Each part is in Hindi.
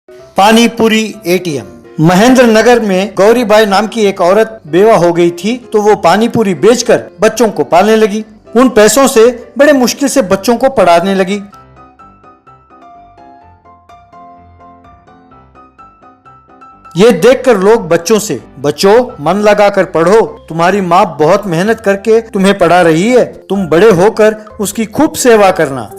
पानी पूरी एटीएम। महेंद्र नगर में गौरीबाई नाम की एक औरत बेवा हो गई थी, तो वो पानी पूरी बेचकर बच्चों को पालने लगी। उन पैसों से बड़े मुश्किल से बच्चों को पढ़ाने लगी। ये देखकर लोग बच्चों से, बच्चों मन लगाकर पढ़ो, तुम्हारी माँ बहुत मेहनत करके तुम्हें पढ़ा रही है, तुम बड़े होकर उसकी खूब सेवा करना।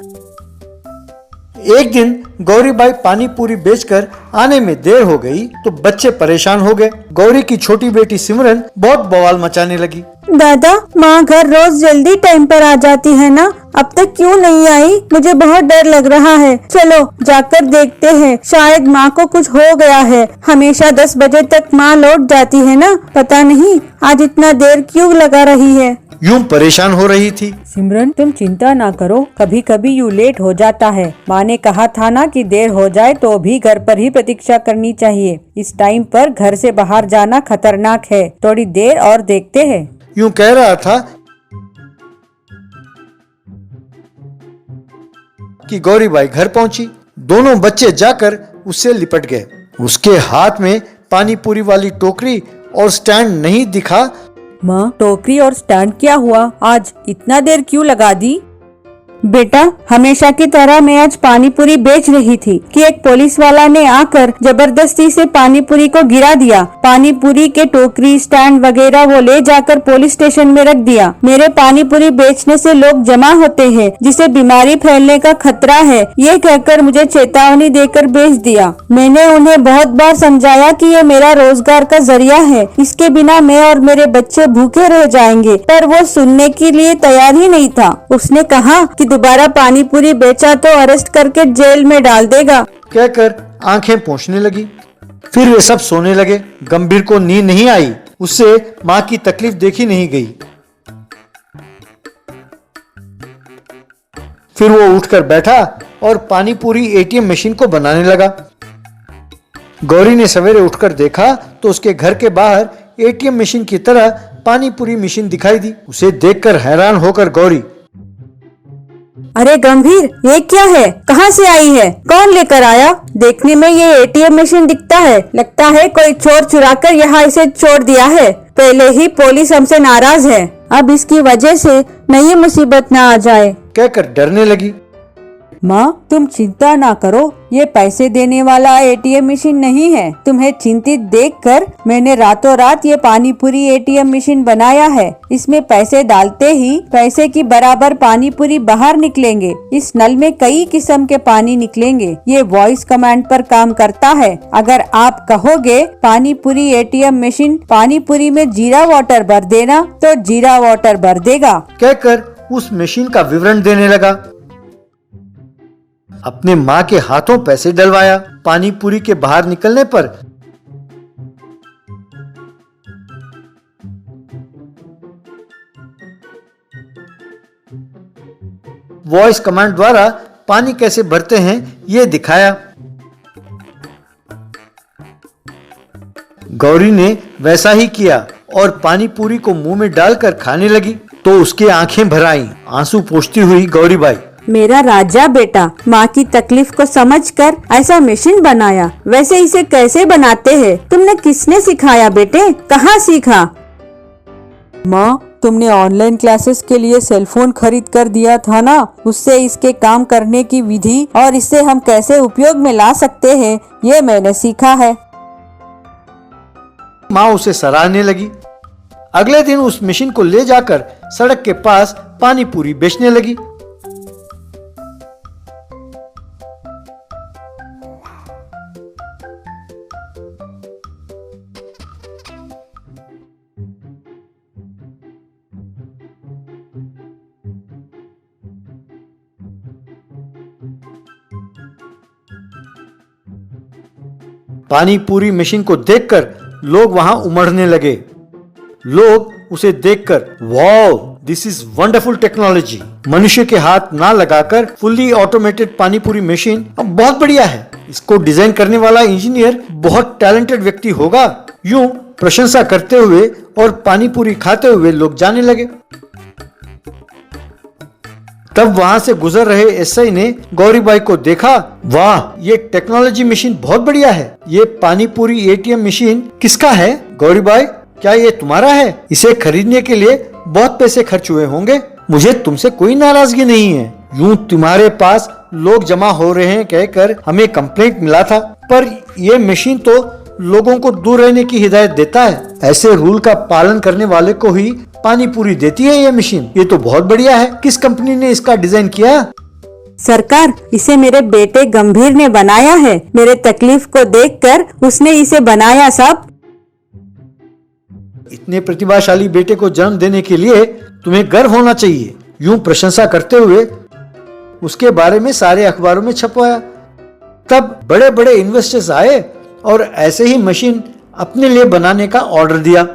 एक दिन गौरीबाई पानी पूरी बेचकर आने में देर हो गई तो बच्चे परेशान हो गए। गौरी की छोटी बेटी सिमरन बहुत बवाल मचाने लगी। दादा, माँ घर रोज जल्दी टाइम पर आ जाती है ना, अब तक क्यों नहीं आई? मुझे बहुत डर लग रहा है। चलो जाकर देखते हैं, शायद माँ को कुछ हो गया है। हमेशा 10 बजे तक माँ लौट जाती है ना, पता नहीं आज इतना देर क्यों लगा रही है। यूं परेशान हो रही थी। सिमरन, तुम चिंता ना करो, कभी कभी यूं लेट हो जाता है। माँ ने कहा था ना कि देर हो जाए तो भी घर पर ही प्रतीक्षा करनी चाहिए। इस टाइम पर घर से बाहर जाना खतरनाक है। थोड़ी देर और देखते हैं। यूं कह रहा था कि गौरीबाई घर पहुंची। दोनों बच्चे जाकर उससे लिपट गए। उसके हाथ में पानी पूरी वाली टोकरी और स्टैंड नहीं दिखा। माँ, टोकरी और स्टैंड क्या हुआ? आज इतना देर क्यों लगा दी? बेटा, हमेशा की तरह मैं आज पानी पूरी बेच रही थी कि एक पुलिस वाला ने आकर जबरदस्ती से पानी पूरी को गिरा दिया। पानी पूरी के टोकरी, स्टैंड वगैरह वो ले जाकर पुलिस स्टेशन में रख दिया। मेरे पानी पूरी बेचने से लोग जमा होते हैं, जिसे बीमारी फैलने का खतरा है, ये कहकर मुझे चेतावनी देकर बेच दिया। मैंने उन्हें बहुत बार समझाया कि ये मेरा रोजगार का जरिया है, इसके बिना मैं और मेरे बच्चे भूखे रह जाएंगे, पर वो सुनने के लिए तैयार ही नहीं था। उसने कहा कि दोबारा पानी पूरी बेचा तो अरेस्ट करके जेल में डाल देगा। कहकर आंखें पोंछने लगी। फिर वे सब सोने लगे। गंभीर को नींद नहीं आई। उससे माँ की तकलीफ देखी नहीं गई। फिर वो उठकर बैठा और पानी पूरी एटीएम मशीन को बनाने लगा। गौरी ने सवेरे उठकर देखा तो उसके घर के बाहर एटीएम मशीन की तरह पानी पूरी मशीन दिखाई दी। उसे देखकर हैरान होकर गौरी, अरे गंभीर, ये क्या है? कहाँ से आई है? कौन लेकर आया? देखने में ये एटीएम मशीन दिखता है, लगता है कोई चोर चुराकर यहाँ इसे छोड़ दिया है। पहले ही पुलिस हमसे नाराज है, अब इसकी वजह से नई मुसीबत न आ जाए। कहकर डरने लगी। माँ, तुम चिंता ना करो, ये पैसे देने वाला एटीएम मशीन नहीं है। तुम्हें चिंतित देखकर मैंने रातों रात ये पानी पूरी एटीएम मशीन बनाया है। इसमें पैसे डालते ही पैसे की बराबर पानी पूरी बाहर निकलेंगे। इस नल में कई किस्म के पानी निकलेंगे। ये वॉइस कमांड पर काम करता है। अगर आप कहोगे पानी पूरी एटीएम मशीन पानी पूरी में जीरा वाटर भर देना, तो जीरा वाटर भर देगा। कहकर उस मशीन का विवरण देने लगा। अपने माँ के हाथों पैसे डलवाया। पानी पूरी के बाहर निकलने पर वॉइस कमांड द्वारा पानी कैसे भरते हैं ये दिखाया। गौरी ने वैसा ही किया और पानी पूरी को मुंह में डालकर खाने लगी तो उसकी आंखें भर आईं। आंसू पोंछती हुई गौरीबाई, मेरा राजा बेटा माँ की तकलीफ को समझकर ऐसा मशीन बनाया। वैसे इसे कैसे बनाते हैं? तुमने किसने सिखाया बेटे? कहाँ सीखा? माँ, तुमने ऑनलाइन क्लासेस के लिए सेलफोन खरीद कर दिया था ना, उससे इसके काम करने की विधि और इसे हम कैसे उपयोग में ला सकते हैं, ये मैंने सीखा है। माँ उसे सराहने लगी। अगले दिन उस मशीन को ले जाकर सड़क के पास पानी पूरी बेचने लगी। पानी पूरी मशीन को देखकर लोग वहां उमड़ने लगे। लोग उसे देखकर, wow, this is wonderful technology. मनुष्य के हाथ ना लगाकर फुल्ली ऑटोमेटेड पानी पूरी मशीन बहुत बढ़िया है। इसको डिजाइन करने वाला इंजीनियर बहुत टैलेंटेड व्यक्ति होगा। यूं प्रशंसा करते हुए और पानी पूरी खाते हुए लोग जाने लगे। तब वहाँ से गुजर रहे एसआई ने गौरीबाई को देखा। वाह, ये टेक्नोलॉजी मशीन बहुत बढ़िया है। ये पानी पूरी एटीएम मशीन किसका है? गौरीबाई, क्या ये तुम्हारा है? इसे खरीदने के लिए बहुत पैसे खर्च हुए होंगे। मुझे तुमसे कोई नाराजगी नहीं है। यूं तुम्हारे पास लोग जमा हो रहे हैं कहकर हमें कंप्लेंट मिला था, पर ये मशीन तो लोगों को दूर रहने की हिदायत देता है। ऐसे रूल का पालन करने वाले को ही पानी पूरी देती है ये मशीन। ये तो बहुत बढ़िया है। किस कंपनी ने इसका डिजाइन किया? सरकार, इसे मेरे बेटे गंभीर ने बनाया है। मेरे तकलीफ को देखकर उसने इसे बनाया साहब। इतने प्रतिभाशाली बेटे को जन्म देने के लिए तुम्हें गर्व होना चाहिए। यूं प्रशंसा करते हुए उसके बारे में सारे अखबारों में छपवाया। तब बड़े बड़े इन्वेस्टर्स आए और ऐसे ही मशीन अपने लिए बनाने का ऑर्डर दिया।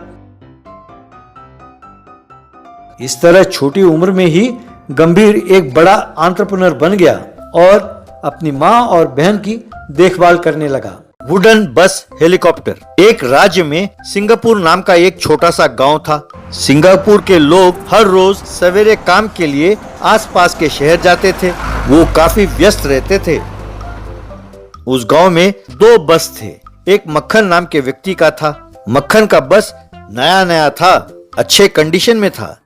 इस तरह छोटी उम्र में ही गंभीर एक बड़ा एंटरप्रेन्योर बन गया और अपनी माँ और बहन की देखभाल करने लगा। वुडन बस हेलीकॉप्टर। एक राज्य में सिंगापुर नाम का एक छोटा सा गांव था। सिंगापुर के लोग हर रोज सवेरे काम के लिए आसपास के शहर जाते थे। वो काफी व्यस्त रहते थे। उस गांव में 2 बस थे। एक मक्खन नाम के व्यक्ति का था। मक्खन का बस नया नया था, अच्छे कंडीशन में था।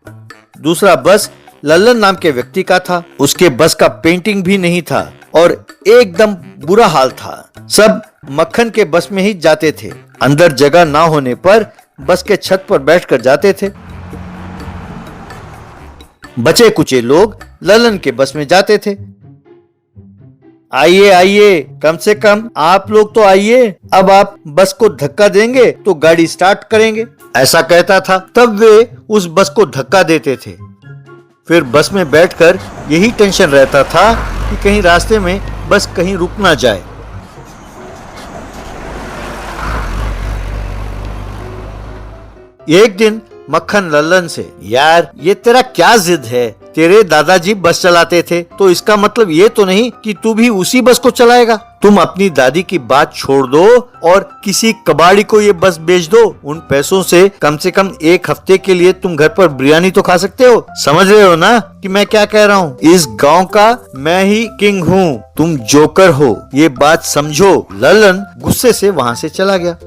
दूसरा बस लल्लन नाम के व्यक्ति का था। उसके बस का पेंटिंग भी नहीं था और एकदम बुरा हाल था। सब मक्खन के बस में ही जाते थे। अंदर जगह ना होने पर बस के छत पर बैठकर जाते थे। बचे कुचे लोग लल्लन के बस में जाते थे। आइए आइए, कम से कम आप लोग तो आइए। अब आप बस को धक्का देंगे तो गाड़ी स्टार्ट करेंगे, ऐसा कहता था। तब वे उस बस को धक्का देते थे। फिर बस में बैठकर यही टेंशन रहता था कि कहीं रास्ते में बस कहीं रुक ना जाए। एक दिन मक्खन लल्लन से, यार ये तेरा क्या जिद है? तेरे दादाजी बस चलाते थे तो इसका मतलब ये तो नहीं कि तू भी उसी बस को चलाएगा। तुम अपनी दादी की बात छोड़ दो और किसी कबाड़ी को ये बस बेच दो। उन पैसों से कम 1 हफ्ते के लिए तुम घर पर बिरयानी तो खा सकते हो। समझ रहे हो ना कि मैं क्या कह रहा हूँ? इस गांव का मैं ही किंग हूँ, तुम जोकर हो, ये बात समझो। लल्लन गुस्से से वहाँ से चला गया।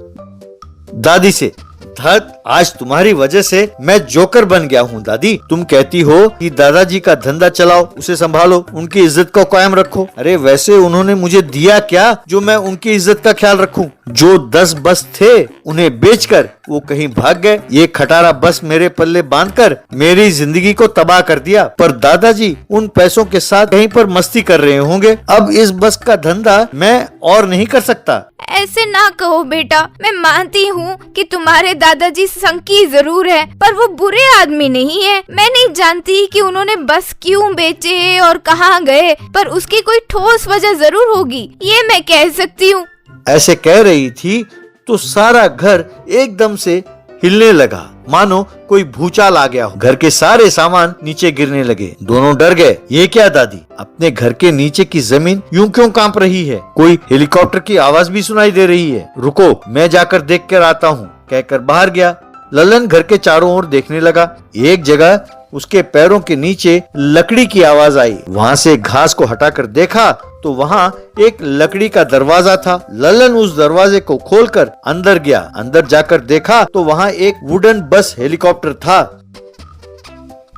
दादी से, धत, आज तुम्हारी वजह से मैं जोकर बन गया हूँ। दादी, तुम कहती हो कि दादाजी का धंधा चलाओ, उसे संभालो, उनकी इज्जत को कायम रखो। अरे वैसे उन्होंने मुझे दिया क्या जो मैं उनकी इज्जत का ख्याल रखूं? जो 10 बस थे उन्हें बेचकर वो कहीं भाग गए। ये खटारा बस मेरे पल्ले बांधकर मेरी जिंदगी को तबाह कर दिया। पर दादाजी उन पैसों के साथ कहीं पर मस्ती कर रहे होंगे। अब इस बस का धंधा मैं और नहीं कर सकता। ऐसे ना कहो बेटा, मैं मानती हूँ कि तुम्हारे दादाजी संकी जरूर है, पर वो बुरे आदमी नहीं है। मैं नहीं जानती कि उन्होंने बस क्यों बेचे और कहाँ गए, पर उसकी कोई ठोस वजह जरूर होगी, ये मैं कह सकती हूँ। ऐसे कह रही थी तो सारा घर एकदम से हिलने लगा, मानो कोई भूचाल आ गया हो। घर के सारे सामान नीचे गिरने लगे। दोनों डर गए। ये क्या दादी, अपने घर के नीचे की जमीन यूं क्यों कांप रही है? कोई हेलीकॉप्टर की आवाज भी सुनाई दे रही है। रुको, मैं जाकर देख कर आता हूँ, कहकर बाहर गया। लल्लन घर के चारों ओर देखने लगा। एक जगह उसके पैरों के नीचे लकड़ी की आवाज आई। वहाँ से घास को हटाकर देखा तो वहाँ एक लकड़ी का दरवाजा था। लल्लन उस दरवाजे को खोलकर अंदर गया। अंदर जाकर देखा तो वहाँ एक वुडन बस हेलीकॉप्टर था।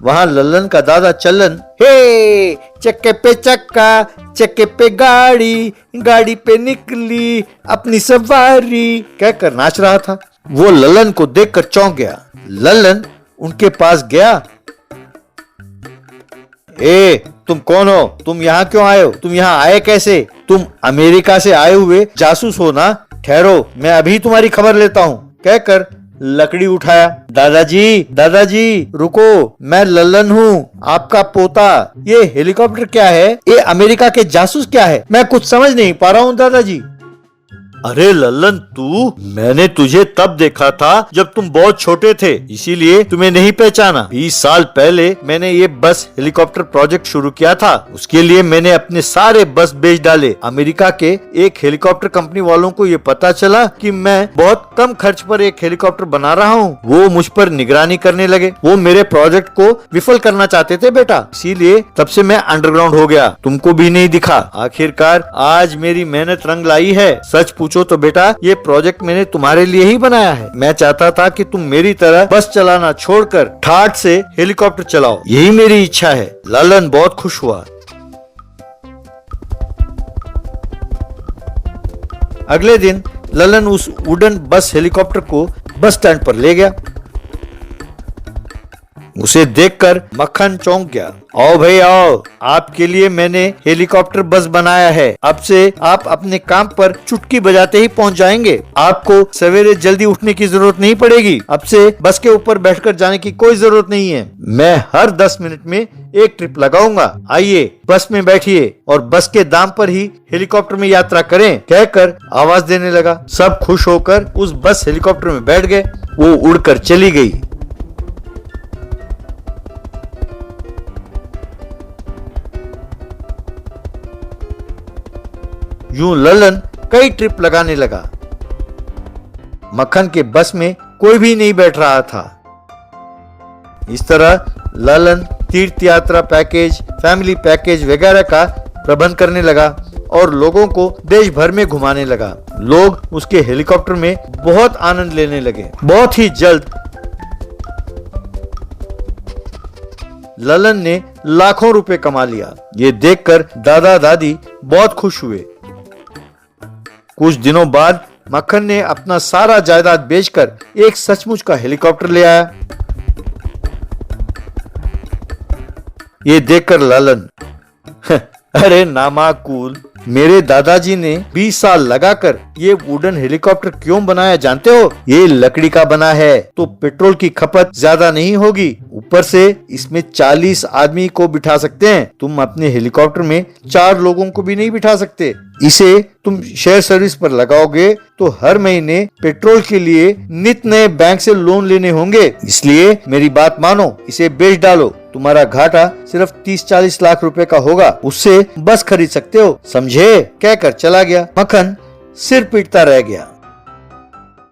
वहाँ लल्लन का दादा चलन, हे चक्के पे चक्का, चक्के पे गाड़ी, गाड़ी पे निकली अपनी सवारी कहकर नाच रहा था। वो लल्लन को देखकर चौंक गया। लल्लन उनके पास गया। ए, तुम कौन हो? तुम यहाँ क्यों आए हो? तुम यहाँ आए कैसे? तुम अमेरिका से आए हुए जासूस हो ना? ठहरो, मैं अभी तुम्हारी खबर लेता हूँ, कहकर लकड़ी उठाया। दादाजी, दादाजी रुको, मैं लल्लन हूँ, आपका पोता। ये हेलीकॉप्टर क्या है? ये अमेरिका के जासूस क्या है? मैं कुछ समझ नहीं पा रहा हूँ दादाजी। अरे लल्लन मैंने तुझे तब देखा था जब तुम बहुत छोटे थे, इसीलिए तुम्हें नहीं पहचाना। 20 साल पहले मैंने ये बस हेलीकॉप्टर प्रोजेक्ट शुरू किया था। उसके लिए मैंने अपने सारे बस बेच डाले। अमेरिका के एक हेलीकॉप्टर कंपनी वालों को ये पता चला कि मैं बहुत कम खर्च पर एक हेलीकॉप्टर बना रहा हूँ। वो मुझ पर निगरानी करने लगे। वो मेरे प्रोजेक्ट को विफल करना चाहते थे बेटा, इसीलिए तब से मैं अंडरग्राउंड हो गया, तुमको भी नहीं दिखा। आखिरकार आज मेरी मेहनत रंग लाई है। सच पूछो तो बेटा, ये प्रोजेक्ट मैंने तुम्हारे लिए ही बनाया है। मैं चाहता था कि तुम मेरी तरह बस चलाना छोड़कर ठाठ से हेलीकॉप्टर चलाओ, यही मेरी इच्छा है। ललन बहुत खुश हुआ। अगले दिन ललन उस वुडन बस हेलीकॉप्टर को बस स्टैंड पर ले गया। उसे देखकर मक्खन चौंक गया। आओ भाई आओ, आपके लिए मैंने हेलीकॉप्टर बस बनाया है। अब से आप अपने काम पर चुटकी बजाते ही पहुंच जाएंगे। आपको सवेरे जल्दी उठने की जरूरत नहीं पड़ेगी। अब से बस के ऊपर बैठकर जाने की कोई जरूरत नहीं है। मैं हर 10 मिनट में एक ट्रिप लगाऊंगा। आइए बस में बैठिए और बस के दाम पर ही हेलीकॉप्टर में यात्रा करें, कहकर आवाज देने लगा। सब खुश होकर उस बस हेलीकॉप्टर में बैठ गए। वो उड़कर चली गई। यूं ललन कई ट्रिप लगाने लगा। मक्खन के बस में कोई भी नहीं बैठ रहा था। इस तरह ललन तीर्थ यात्रा पैकेज, फैमिली पैकेज वगैरह का प्रबंध करने लगा और लोगों को देश भर में घुमाने लगा। लोग उसके हेलीकॉप्टर में बहुत आनंद लेने लगे। बहुत ही जल्द ललन ने लाखों रुपए कमा लिया। ये देखकर दादा दादी बहुत खुश हुए। कुछ दिनों बाद मक्खन ने अपना सारा जायदाद बेचकर एक सचमुच का हेलीकॉप्टर ले आया। ये देखकर ललन अरे नामाकूल, मेरे दादाजी ने 20 साल लगाकर ये वुडन हेलीकॉप्टर क्यों बनाया जानते हो? ये लकड़ी का बना है तो पेट्रोल की खपत ज्यादा नहीं होगी। ऊपर से इसमें 40 आदमी को बिठा सकते हैं। तुम अपने हेलीकॉप्टर में 4 लोगों को भी नहीं बिठा सकते। इसे तुम शेयर सर्विस पर लगाओगे तो हर महीने पेट्रोल के लिए नित नए बैंक से लोन लेने होंगे। इसलिए मेरी बात मानो, इसे बेच डालो। तुम्हारा घाटा सिर्फ 30-40 लाख रुपए का होगा। उससे बस खरीद सकते हो, समझे? कहकर चला गया। मक्खन सिर पीटता रह गया।